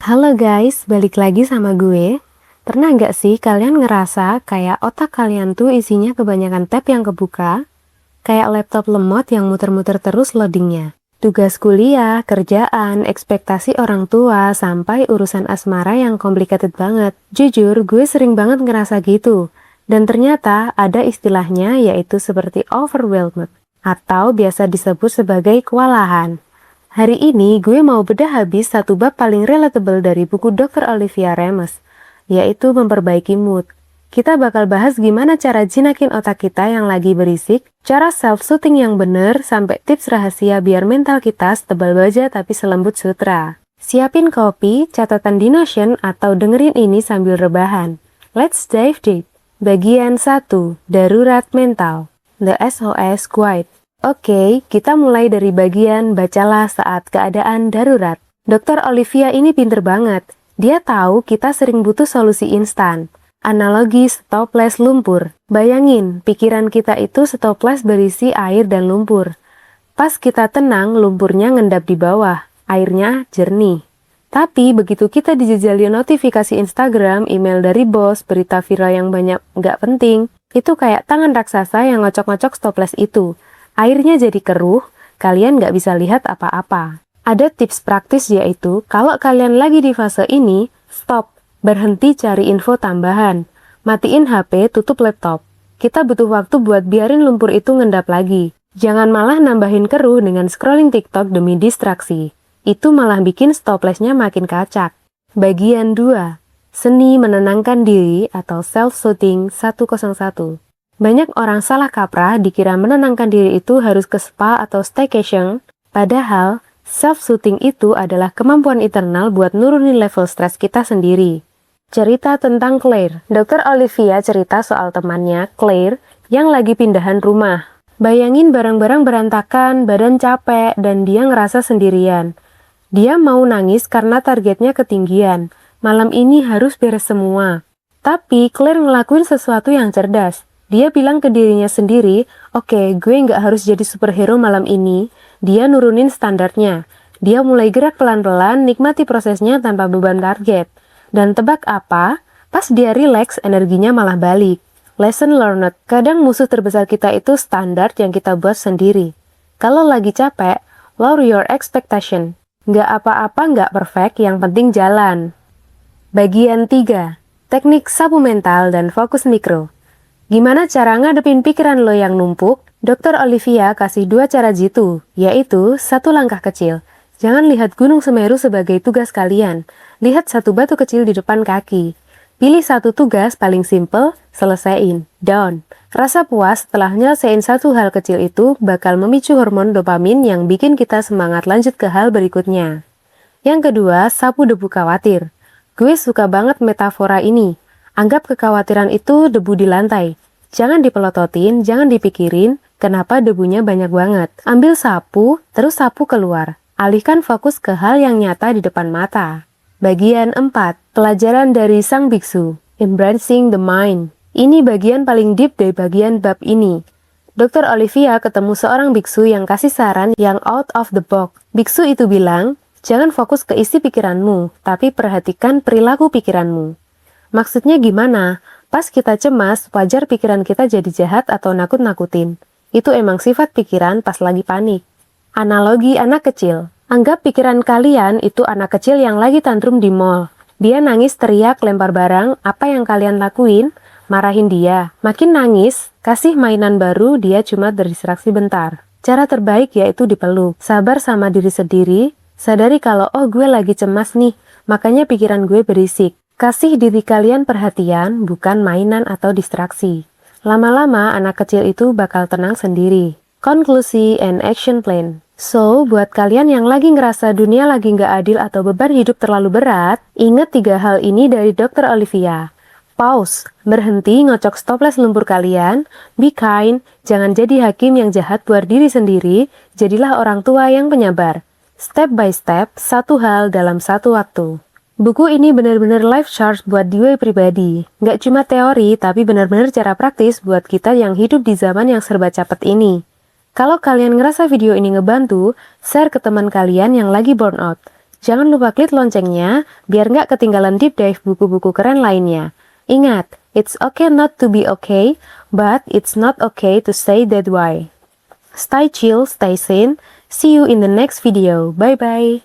Halo guys, balik lagi sama gue. Pernah nggak sih kalian ngerasa kayak otak kalian tuh isinya kebanyakan tab yang kebuka? Kayak laptop lemot yang muter-muter terus loadingnya. Tugas kuliah, kerjaan, ekspektasi orang tua, sampai urusan asmara yang complicated banget. Jujur, gue sering banget ngerasa gitu. Dan ternyata ada istilahnya yaitu seperti overwhelmed, atau biasa disebut sebagai kewalahan. Hari ini gue mau bedah habis satu bab paling relatable dari buku Dr. Olivia Remes, yaitu memperbaiki mood. Kita bakal bahas gimana cara jinakin otak kita yang lagi berisik, cara self-soothing yang bener, sampai tips rahasia biar mental kita setebal baja tapi selembut sutra. Siapin kopi, catatan di Notion, atau dengerin ini sambil rebahan. Let's dive deep. Bagian 1. Darurat mental. The SOS Guide. Oke, kita mulai dari bagian bacalah saat keadaan darurat. Dr. Olivia ini pinter banget. Dia tahu kita sering butuh solusi instan. Analogi stoples lumpur. Bayangin, pikiran kita itu stoples berisi air dan lumpur. Pas kita tenang, lumpurnya ngendap di bawah. Airnya jernih. Tapi begitu kita dijejali notifikasi Instagram, email dari bos, berita viral yang banyak nggak penting, itu kayak tangan raksasa yang ngocok-ngocok stoples itu. Airnya jadi keruh, kalian nggak bisa lihat apa-apa. Ada tips praktis yaitu, kalau kalian lagi di fase ini, stop, berhenti cari info tambahan. Matiin HP, tutup laptop. Kita butuh waktu buat biarin lumpur itu ngendap lagi. Jangan malah nambahin keruh dengan scrolling TikTok demi distraksi. Itu malah bikin stoplesnya makin kacak. Bagian 2. Seni menenangkan diri atau self-soothing 101. Banyak orang salah kaprah dikira menenangkan diri itu harus ke spa atau staycation, padahal self-soothing itu adalah kemampuan internal buat nurunin level stres kita sendiri. Cerita tentang Claire. Dr. Olivia cerita soal temannya, Claire, yang lagi pindahan rumah. Bayangin barang-barang berantakan, badan capek, dan dia ngerasa sendirian. Dia mau nangis karena targetnya ketinggian. Malam ini harus beres semua. Tapi Claire ngelakuin sesuatu yang cerdas. Dia bilang ke dirinya sendiri, oke, gue nggak harus jadi superhero malam ini. Dia nurunin standarnya. Dia mulai gerak pelan-pelan, nikmati prosesnya tanpa beban target. Dan tebak apa? Pas dia relax, energinya malah balik. Lesson learned, kadang musuh terbesar kita itu standar yang kita buat sendiri. Kalau lagi capek, lower your expectation. Nggak apa-apa, nggak perfect, yang penting jalan. Bagian 3. Teknik sapu mental dan fokus mikro. Gimana cara ngadepin pikiran lo yang numpuk? Dr. Olivia kasih 2 cara jitu, yaitu 1 langkah kecil. Jangan lihat Gunung Semeru sebagai tugas kalian. Lihat 1 batu kecil di depan kaki. Pilih 1 tugas paling simple, selesaiin. Down. Rasa puas setelah nyelesain 1 hal kecil itu bakal memicu hormon dopamin yang bikin kita semangat lanjut ke hal berikutnya. Yang kedua, sapu debu khawatir. Gue suka banget metafora ini. Anggap kekhawatiran itu debu di lantai. Jangan dipelototin, jangan dipikirin, kenapa debunya banyak banget. Ambil sapu, terus sapu keluar. Alihkan fokus ke hal yang nyata di depan mata. Bagian 4. Pelajaran dari sang biksu. Embracing the mind. Ini bagian paling deep dari bagian bab ini. Dr. Olivia ketemu seorang biksu yang kasih saran yang out of the box. Biksu itu bilang, jangan fokus ke isi pikiranmu, tapi perhatikan perilaku pikiranmu. Maksudnya gimana? Pas kita cemas, wajar pikiran kita jadi jahat atau nakut-nakutin. Itu emang sifat pikiran pas lagi panik. Analogi anak kecil. Anggap pikiran kalian itu anak kecil yang lagi tantrum di mall. Dia nangis, teriak, lempar barang, apa yang kalian lakuin? Marahin dia. Makin nangis, kasih mainan baru, dia cuma terdistraksi bentar. Cara terbaik yaitu dipeluk. Sabar sama diri sendiri, sadari kalau oh gue lagi cemas nih, makanya pikiran gue berisik. Kasih diri kalian perhatian, bukan mainan atau distraksi. Lama-lama anak kecil itu bakal tenang sendiri. Konklusi and action plan. So, buat kalian yang lagi ngerasa dunia lagi nggak adil atau beban hidup terlalu berat, ingat 3 hal ini dari Dr. Olivia. Pause, berhenti ngocok stoples lumpur kalian, be kind, jangan jadi hakim yang jahat buat diri sendiri, jadilah orang tua yang penyabar. Step by step, 1 hal dalam 1 waktu. Buku ini benar-benar life charge buat gue pribadi. Nggak cuma teori, tapi benar-benar cara praktis buat kita yang hidup di zaman yang serba cepet ini. Kalau kalian ngerasa video ini ngebantu, share ke teman kalian yang lagi burnout. Jangan lupa klik loncengnya, biar nggak ketinggalan deep dive buku-buku keren lainnya. Ingat, it's okay not to be okay, but it's not okay to stay that way. Stay chill, stay sane. See you in the next video. Bye-bye.